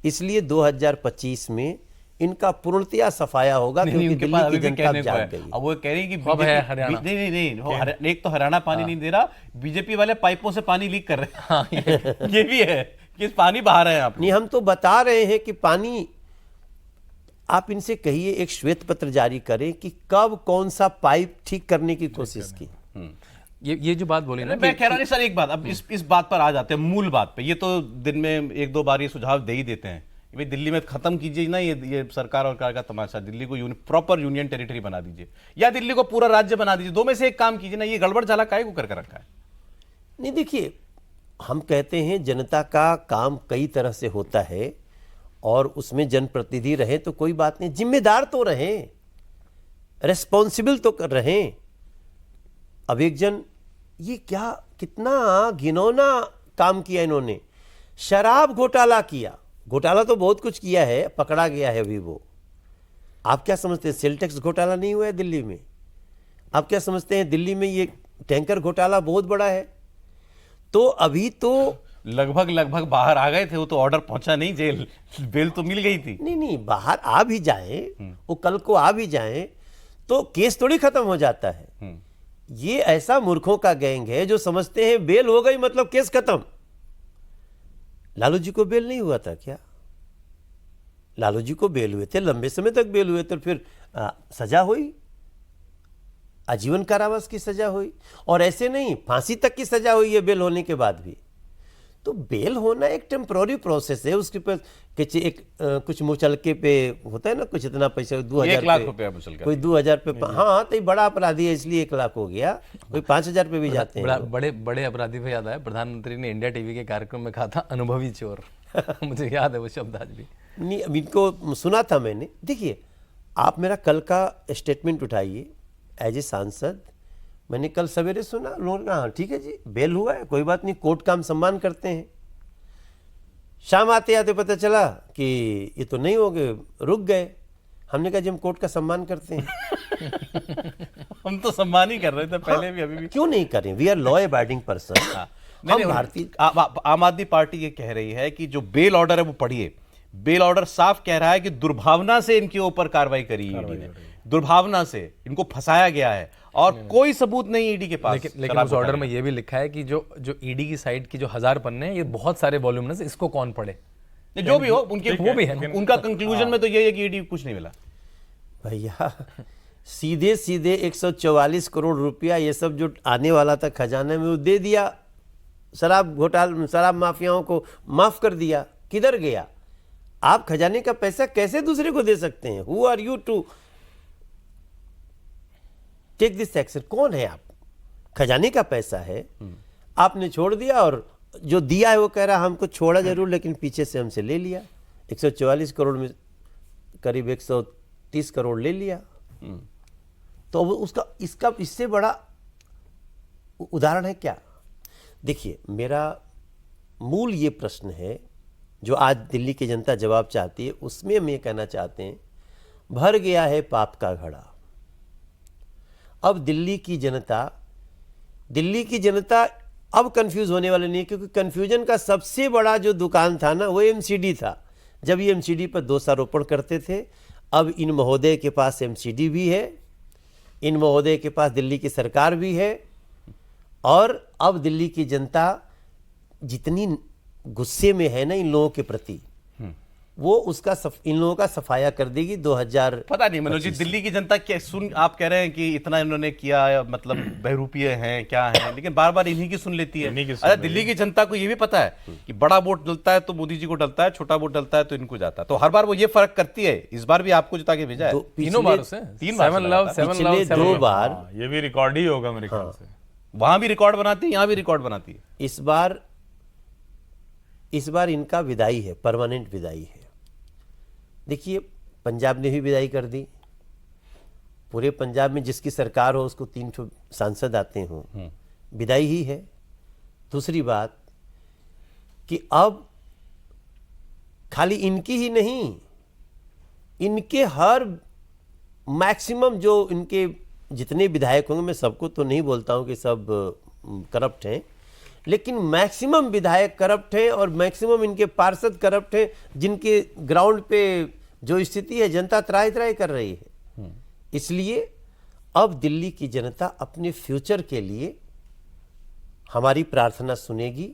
Speaker 3: इसलिए 2025 में इनका पूर्णतया सफाया होगा, क्योंकि दिल्ली की जनता जाग गई।
Speaker 1: अब वो कह रही कि
Speaker 4: अब है हरियाणा।
Speaker 1: नहीं, एक तो हरियाणा पानी नहीं दे रहा, बीजेपी वाले पाइपों से पानी लीक कर रहे हैं। ये भी है कि पानी बहा रहे हैं आप।
Speaker 3: नहीं, हम तो बता रहे हैं कि पानी, आप इनसे कहिए एक श्वेत पत्र जारी करें कि कब कौन सा पाइप ठीक करने की कोशिश की।
Speaker 4: ये जो बात बोली ना,
Speaker 1: मैं कह रहा नहीं सर, एक बात, अब इस बात पर आ जाते हैं, मूल बात पे। ये तो दिन में 1-2 बार ये सुझाव दे ही देते हैं, भाई दिल्ली में खत्म कीजिए ना ये सरकार और कार का तमाशा, दिल्ली को प्रॉपर यूनियन टेरिटरी बना दीजिए, या दिल्ली को पूरा राज्य बना दीजिए, 2 में से एक काम कीजिए ना। ये गड़बड़ झाला काहे को करके रखा है?
Speaker 3: नहीं, देखिए हम कहते हैं जनता का काम कई तरह से होता है, और उसमें जनप्रतिनिधि रहे तो कोई बात नहीं, जिम्मेदार तो रहें, रेस्पॉन्सिबल तो कर रहें। अब एक जन, ये क्या कितना घिनौना काम किया इन्होंने, शराब घोटाला किया। घोटाला तो बहुत कुछ किया है, पकड़ा गया है अभी वो। आप क्या समझते हैं सेल टैक्स घोटाला नहीं हुआ है दिल्ली में? आप क्या समझते हैं दिल्ली में ये टैंकर घोटाला बहुत बड़ा है? तो अभी तो
Speaker 1: लगभग बाहर आ गए थे, वो तो ऑर्डर पहुंचा नहीं, जेल बेल तो मिल गई थी।
Speaker 3: नहीं, बाहर आ भी जाए, वो कल को आ भी जाए तो केस थोड़ी खत्म हो जाता है। ये ऐसा मूर्खों का गैंग है जो समझते हैं बेल हो गई मतलब केस खत्म। लालू जी को बेल नहीं हुआ था क्या? लालू जी को बेल हुए थे, लंबे समय तक बेल हुए थे, फिर सजा हुई, आजीवन कारावास की सजा हुई, और ऐसे नहीं फांसी तक की सजा हुई है बेल होने के बाद भी। तो बेल होना एक टेम्पोररी प्रोसेस है, उसके पर कुछ मुचलके पे होता है ना, कुछ इतना पैसा 2000
Speaker 1: 1 लाख रुपया मुचलका,
Speaker 3: कोई 2000 पे, हाँ तो ये बड़ा अपराधी है इसलिए 1 लाख हो गया, कोई 5000 पे भी जाते हैं।
Speaker 4: बड़े बड़े अपराधी पे याद आया, प्रधानमंत्री ने इंडिया टीवी के कार्यक्रम में कहा था अनुभवी चोर। मुझे याद है वो शब्द आज भी।
Speaker 3: नहीं, अब इनको सुना था मैंने। देखिए, आप मेरा कल का स्टेटमेंट उठाइए एज ए सांसद, मैंने कल सवेरे सुना, लोग हाँ ठीक है जी बेल हुआ है, कोई बात नहीं, कोर्ट का हम सम्मान करते हैं। शाम आते आते पता चला कि ये तो नहीं हो गए, रुक गए। हमने कहा जी हम कोर्ट का सम्मान करते हैं।
Speaker 1: हम तो सम्मान ही कर रहे थे पहले भी, अभी भी।
Speaker 3: क्यों नहीं करें? We are law abiding person.
Speaker 1: नहीं, भारतीय आम आदमी पार्टी ये कह रही है कि जो बेल ऑर्डर है वो पढ़िए, बेल ऑर्डर साफ कह रहा है कि दुर्भावना से इनके ऊपर कार्रवाई करी ईडी ने, दुर्भावना से इनको फंसाया गया है और कोई सबूत नहीं ईडी के पास।
Speaker 4: लेकिन उस ऑर्डर में ये भी लिखा है कि जो ईडी की साइड की जो 1000 पन्ने हैं, ये बहुत सारे वॉल्यूम्स, इसको कौन पढ़े?
Speaker 1: जो भी हो, उनके
Speaker 4: वो भी है,
Speaker 1: उनका कंक्लूजन में तो ये है कि ईडी कुछ नहीं मिला।
Speaker 3: भैया सीधे सीधे 144 करोड़ रुपया ये सब जो आने वाला था खजाने में वो दे दिया, शराब घोटाला, शराब माफियाओं को माफ कर दिया। किधर गया? आप खजाने का पैसा कैसे दूसरे को दे सकते हैं? Who are you to take this action? कौन है आप? खजाने का पैसा है, आपने छोड़ दिया, और जो दिया है वो कह रहा हमको छोड़ा जरूर लेकिन पीछे से हमसे ले लिया। 144 करोड़ में करीब 130 करोड़ ले लिया। तो उसका इसका इससे बड़ा उदाहरण है क्या? देखिए, मेरा मूल ये प्रश्न है जो आज दिल्ली की जनता जवाब चाहती है, उसमें हम ये कहना चाहते हैं, भर गया है पाप का घड़ा। अब दिल्ली की जनता अब कंफ्यूज होने वाले नहीं है, क्योंकि कंफ्यूजन का सबसे बड़ा जो दुकान था ना वो एमसीडी था। जब ये एमसीडी पर दोषारोपण करते थे, अब इन महोदय के पास एमसीडी भी है, इन महोदय के पास दिल्ली की सरकार भी है, और अब दिल्ली की जनता जितनी गुस्से में है ना इन लोगों के प्रति, वो उसका इन लोगों का सफाया कर देगी 2000।
Speaker 1: पता नहीं मनोज जी, दिल्ली की जनता क्या आप कह रहे हैं कि इतना इन्होंने किया, मतलब बहरूपीय हैं क्या हैं, लेकिन बार बार इन्हीं की सुन लेती है। अच्छा, दिल्ली की जनता को ये भी पता है कि बड़ा वोट डलता है तो मोदी जी को डलता है, छोटा वोट डलता है तो इनको जाता है, तो हर बार वो ये फर्क करती है। इस बार भी आपको जिता के भेजा है,
Speaker 4: तीनों बार से
Speaker 1: 3 बार,
Speaker 3: पिछले 2 बार।
Speaker 2: ये भी रिकॉर्ड ही होगा मेरे ख्याल से।
Speaker 1: वहां भी रिकॉर्ड बनाती है, यहाँ भी रिकॉर्ड बनाती है।
Speaker 3: इस बार इनका विदाई है, परमानेंट विदाई है। देखिए, पंजाब ने भी विदाई कर दी। पूरे पंजाब में जिसकी सरकार हो उसको 3 सांसद आते हों, विदाई ही है। दूसरी बात कि अब खाली इनकी ही नहीं, इनके हर मैक्सिमम जो इनके जितने विधायक होंगे, मैं सबको तो नहीं बोलता हूं कि सब करप्ट हैं, लेकिन मैक्सिमम विधायक करप्ट हैं और मैक्सिमम इनके पार्षद करप्ट हैं, जिनके ग्राउंड पे जो स्थिति है जनता त्राही त्राही कर रही है। इसलिए अब दिल्ली की जनता अपने फ्यूचर के लिए हमारी प्रार्थना सुनेगी,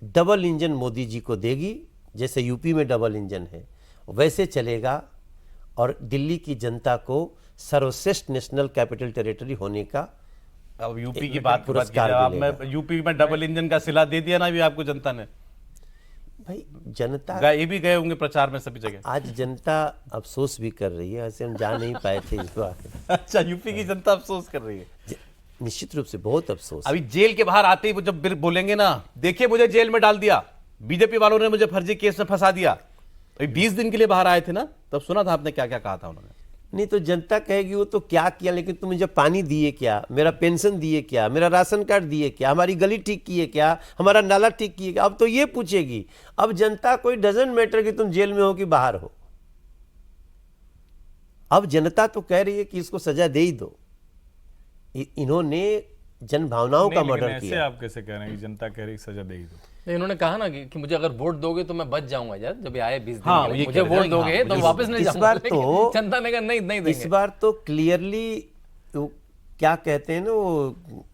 Speaker 3: डबल इंजन मोदी जी को देगी। जैसे यूपी में डबल इंजन है वैसे चलेगा, और दिल्ली की जनता को सर्वश्रेष्ठ नेशनल कैपिटल टेरिटरी होने का
Speaker 1: अब यूपी की बात
Speaker 3: पुरस्कार
Speaker 1: में यूपी में डबल इंजन का सिला दे दिया ना भी आपको जनता ने।
Speaker 3: भाई जनता
Speaker 1: ये भी गए होंगे प्रचार में सभी जगह।
Speaker 3: आज जनता अफसोस भी कर रही है, ऐसे हम जा नहीं पाए थे इस बार।
Speaker 1: अच्छा, यूपी की जनता अफसोस कर रही है,
Speaker 3: निश्चित रूप से बहुत अफसोस।
Speaker 1: अभी जेल के बाहर आते ही वो जब बोलेंगे ना, देखिए मुझे जेल में डाल दिया, बीजेपी वालों ने मुझे फर्जी केस में फंसा दिया। अभी 20 दिन के लिए बाहर आए थे ना, तब सुना था आपने क्या क्या कहा था उन्होंने।
Speaker 3: नहीं तो जनता कहेगी वो तो क्या किया, लेकिन तुम मुझे पानी दिए क्या, मेरा पेंशन दिए क्या, मेरा राशन कार्ड दिए क्या, हमारी गली ठीक किए क्या, हमारा नाला ठीक किए क्या। अब तो ये पूछेगी। अब जनता कोई डजंट मैटर कि तुम जेल में हो कि बाहर हो। अब जनता तो कह रही है कि इसको सजा दे ही दो। इन्होंने जन भावनाओं का मर्डर किया।
Speaker 2: आप कैसे कह रहे हैं कि जनता कह रही सजा दे ही दो?
Speaker 4: इन्होंने कहा ना कि मुझे अगर वोट दोगे तो मैं बच जाऊंगा यार। जब आए 20 दिन
Speaker 1: हाँ,
Speaker 4: के लिए,
Speaker 1: ये
Speaker 4: मुझे
Speaker 1: कह रहे
Speaker 4: वोट
Speaker 1: हैं,
Speaker 4: दोगे
Speaker 1: हाँ,
Speaker 4: तो वापस नहीं
Speaker 3: इस
Speaker 4: जाऊंगा।
Speaker 3: बार तो
Speaker 4: जनता ने कहा नहीं देंगे।
Speaker 3: इस बार तो क्लियरली क्या कहते हैं ना, वो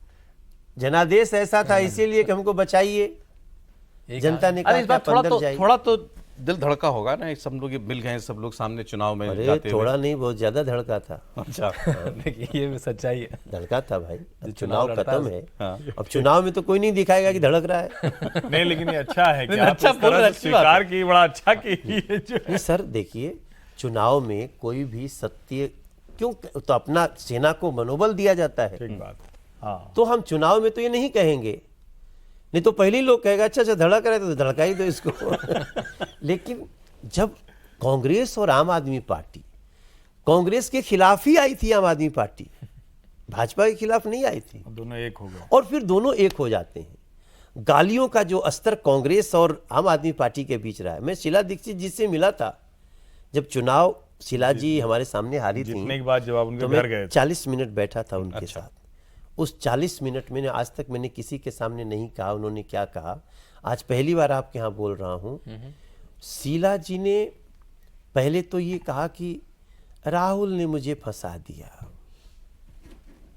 Speaker 3: जनादेश ऐसा था इसीलिए कि हमको बचाइए, जनता ने
Speaker 1: अरे
Speaker 3: कहा
Speaker 1: इस बार
Speaker 3: कि आप अंदर जाइए।
Speaker 1: थोड़ा तो दिल धड़का होगा ना, सब लोग ये मिल गए, सब लोग सामने चुनाव में
Speaker 3: अरे
Speaker 1: जाते हुए।
Speaker 3: थोड़ा नहीं, बहुत ज्यादा धड़का था,
Speaker 1: अच्छा।
Speaker 4: देखिए ये भी सच्चाई है।
Speaker 3: धड़का था भाई। अब
Speaker 4: चुनाव
Speaker 3: चुनाव
Speaker 4: लड़ता
Speaker 3: खत्म
Speaker 4: है।
Speaker 3: है,
Speaker 1: हाँ।
Speaker 3: अब चुनाव में तो कोई नहीं दिखाएगा कि धड़क रहा है।
Speaker 2: नहीं, लेकिन ये अच्छा है कि
Speaker 1: नहीं,
Speaker 2: आप
Speaker 1: अच्छा
Speaker 2: इस
Speaker 1: बोल रहे,
Speaker 2: तरह से
Speaker 1: अच्छी बात
Speaker 2: स्वीकार की, बड़ा अच्छा कि ये जो
Speaker 3: नहीं सर, देखिए चुनाव में कोई भी सत्य क्यों, तो अपना सेना को मनोबल दिया जाता है,
Speaker 2: ठीक बात। हाँ,
Speaker 3: तो हम चुनाव में तो ये नहीं कहेंगे, नहीं तो पहले ही लोग कहेगा अच्छा अच्छा धड़क रहा है तो धड़का ही दो इसको। लेकिन जब कांग्रेस और आम आदमी पार्टी, कांग्रेस के खिलाफ ही आई थी आम आदमी पार्टी, भाजपा के खिलाफ नहीं आई थी,
Speaker 2: दोनों एक हो गए।
Speaker 3: और फिर दोनों एक हो जाते हैं। गालियों का जो अस्तर कांग्रेस और आम आदमी पार्टी के बीच रहा है, मैं शीला दीक्षित जी से मिला था जब चुनाव, शीला जी हमारे सामने हारी थी,
Speaker 2: जीतने के बाद जब आप उनके
Speaker 3: तो
Speaker 2: घर
Speaker 3: मैं
Speaker 2: गए थे।
Speaker 3: 40 मिनट बैठा था उनके साथ। उस 40 मिनट मैंने आज तक मैंने किसी के सामने नहीं कहा उन्होंने क्या कहा, आज पहली बार आपके यहाँ बोल रहा हूँ। शीला जी ने पहले तो ये कहा कि राहुल ने मुझे फंसा दिया,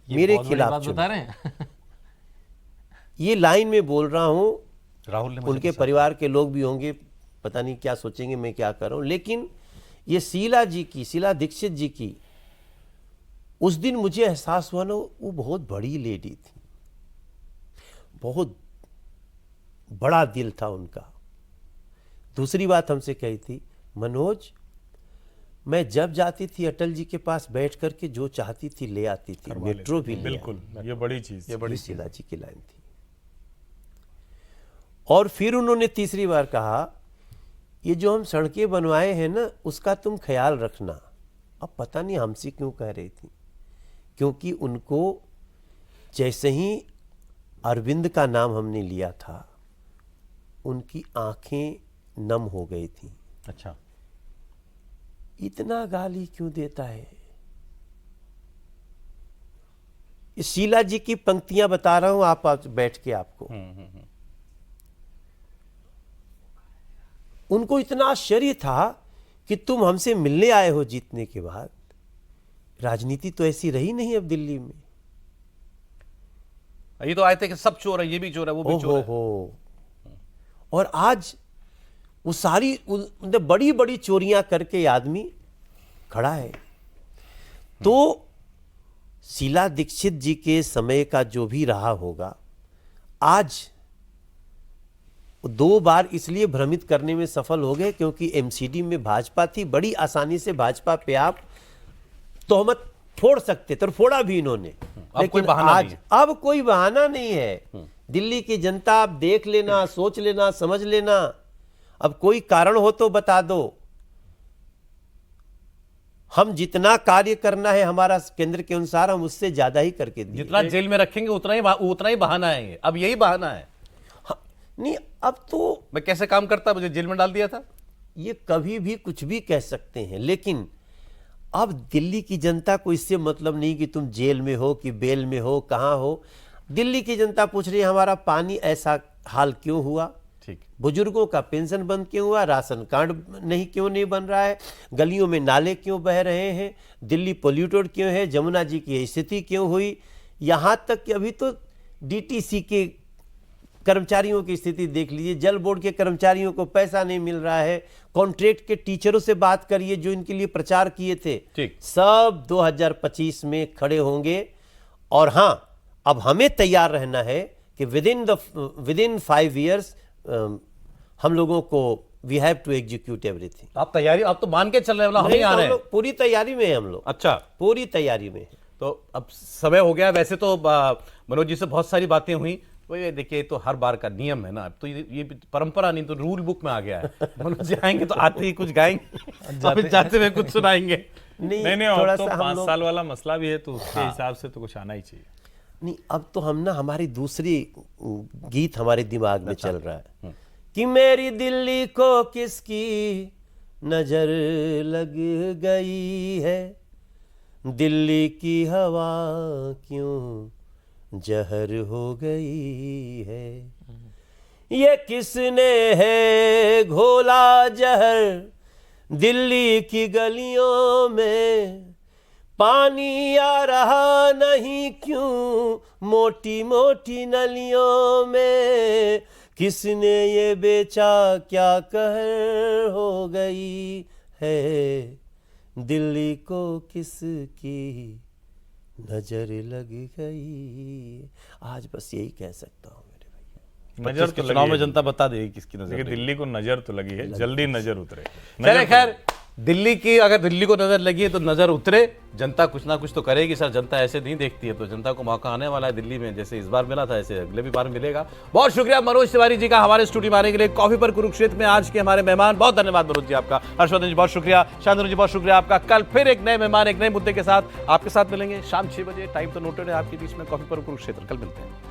Speaker 4: ये
Speaker 3: मेरे
Speaker 4: बहुत बड़ी
Speaker 3: खिलाफ
Speaker 4: बात
Speaker 3: चुना।
Speaker 4: बता रहे हैं।
Speaker 3: ये लाइन में बोल रहा हूँ,
Speaker 1: राहुल ने मुझे
Speaker 3: उनके परिवार के लोग भी होंगे, पता नहीं क्या सोचेंगे मैं क्या कर रहा हूँ, लेकिन ये शीला जी की, शीला दीक्षित जी की, उस दिन मुझे एहसास हुआ ना, वो बहुत बड़ी लेडी थी, बहुत बड़ा दिल था उनका। दूसरी बात हमसे कही थी, मनोज मैं जब जाती थी अटल जी के पास बैठ करके जो चाहती थी ले आती थी, मेट्रो भी ले
Speaker 2: बिल्कुल, ये बड़ी चीज।
Speaker 3: ये बड़ी शीला जी की लाइन थी। और फिर उन्होंने तीसरी बार कहा, ये जो हम सड़कें बनवाए हैं ना उसका तुम ख्याल रखना। अब पता नहीं हमसे क्यों कह रही थी, क्योंकि उनको जैसे ही अरविंद का नाम हमने लिया था उनकी आंखें नम हो गई थी।
Speaker 1: अच्छा,
Speaker 3: इतना गाली क्यों देता है। इस शीला जी की पंक्तियां बता रहा हूं, आप बैठ के आपको। उनको इतना आश्चर्य था कि तुम हमसे मिलने आए हो जीतने के बाद, राजनीति तो ऐसी रही नहीं अब दिल्ली में।
Speaker 1: ये तो आए थे कि सब चोर है, ये भी चोर है, वो भी चोर है।
Speaker 3: हो। और आज वो सारी बड़ी बड़ी चोरियां करके ये आदमी खड़ा है। तो शीला दीक्षित जी के समय का जो भी रहा होगा, आज 2 बार इसलिए भ्रमित करने में सफल हो गए क्योंकि एमसीडी में भाजपा थी, बड़ी आसानी से भाजपा पे आप तोहमत फोड़ सकते थे और फोड़ा भी इन्होंने।
Speaker 1: अब कोई बहाना
Speaker 3: आज
Speaker 1: नहीं है।
Speaker 3: अब कोई बहाना नहीं है। दिल्ली की जनता आप देख लेना, सोच लेना, समझ लेना, अब कोई कारण हो तो बता दो। हम जितना कार्य करना है हमारा केंद्र के अनुसार, हम उससे ज्यादा ही करके दिए।
Speaker 1: जितना जेल में रखेंगे उतना ही बहाना है ये। अब यही बहाना है,
Speaker 3: हाँ, नहीं अब तो
Speaker 1: मैं कैसे काम करता, मुझे जेल में डाल दिया था।
Speaker 3: ये कभी भी कुछ भी कह सकते हैं, लेकिन अब दिल्ली की जनता को इससे मतलब नहीं कि तुम जेल में हो कि बेल में हो, कहां हो। दिल्ली की जनता पूछ रही है हमारा पानी ऐसा हाल क्यों हुआ,
Speaker 1: ठीक,
Speaker 3: बुजुर्गों का पेंशन बंद क्यों हुआ, राशन कार्ड क्यों नहीं बन रहा है, गलियों में नाले क्यों बह रहे हैं, दिल्ली पोल्यूटेड क्यों है, जमुना जी की स्थिति क्यों हुई, यहां तक कि अभी तो डीटीसी के कर्मचारियों की स्थिति देख लीजिए, जल बोर्ड के कर्मचारियों को पैसा नहीं मिल रहा है, कॉन्ट्रैक्ट के टीचरों से बात करिए जो इनके लिए प्रचार किए थे,
Speaker 1: ठीक।
Speaker 3: सब 2025 में खड़े होंगे। और हां, अब हमें तैयार रहना है कि विदिन 5 years हम लोगों को we have to execute everything.
Speaker 1: आप तैयारी, आप तो मान के चल रहे हैं, हम ही आ रहे हैं।
Speaker 3: पूरी तैयारी में है हम लोग,
Speaker 1: अच्छा,
Speaker 3: पूरी तैयारी में है।
Speaker 1: तो अब समय हो गया। वैसे तो मनोज जी से बहुत सारी बातें हुई, तो ये देखिए, तो हर बार का नियम है ना, अब तो ये परंपरा नहीं तो रूल बुक में आ गया है। मनोज जी आएंगे तो आते ही कुछ गाएंगे और फिर जाते हुए कुछ सुनाएंगे।
Speaker 2: नहीं,
Speaker 3: थोड़ा
Speaker 2: अब तो
Speaker 3: सा
Speaker 2: 5
Speaker 3: हम लोग,
Speaker 2: साल वाला मसला भी है, तो उसके हिसाब से तो कुछ आना ही चाहिए।
Speaker 3: नहीं अब तो हम ना, हमारी दूसरी गीत हमारे दिमाग में चल रहा है कि मेरी दिल्ली को किसकी नजर लग गई है, दिल्ली की हवा क्यों जहर हो गई है, ये किसने है घोला जहर दिल्ली की गलियों में, पानी आ रहा नहीं क्यों मोटी मोटी नलियों में, किसने ये बेचा क्या कहर हो गई है, दिल्ली को किसकी नजर लग गई। आज बस यही कह सकता हूँ मेरे भाई।
Speaker 2: नजर तो
Speaker 1: चुनाव में
Speaker 2: लगी है।
Speaker 1: जनता बता देगी किसकी नजर
Speaker 2: देखिए
Speaker 1: लगी।
Speaker 2: दिल्ली को नजर तो लगी है, जल्दी नजर उतरे।
Speaker 1: चले
Speaker 2: नजर
Speaker 1: खैर, दिल्ली की अगर दिल्ली को नजर लगी है तो नजर उतरे, जनता कुछ ना कुछ तो करेगी सर। जनता ऐसे नहीं देखती है, तो जनता को मौका आने वाला है दिल्ली में, जैसे इस बार मिला था ऐसे अगले भी बार मिलेगा। बहुत शुक्रिया मनोज तिवारी जी का हमारे स्टूडियो में आने के लिए, कॉफी पर कुरुक्षेत्र में आज के हमारे मेहमान। बहुत धन्यवाद मनोज जी आपका। हर्षवर्धन जी बहुत शुक्रिया, शांतनु जी बहुत शुक्रिया आपका। कल फिर एक नए मेहमान एक नए मुद्दे के साथ आपके साथ मिलेंगे शाम 6 बजे। टाइम तो नोटेड है आपके बीच में, कॉफी पर कुरुक्षेत्र। कल मिलते हैं।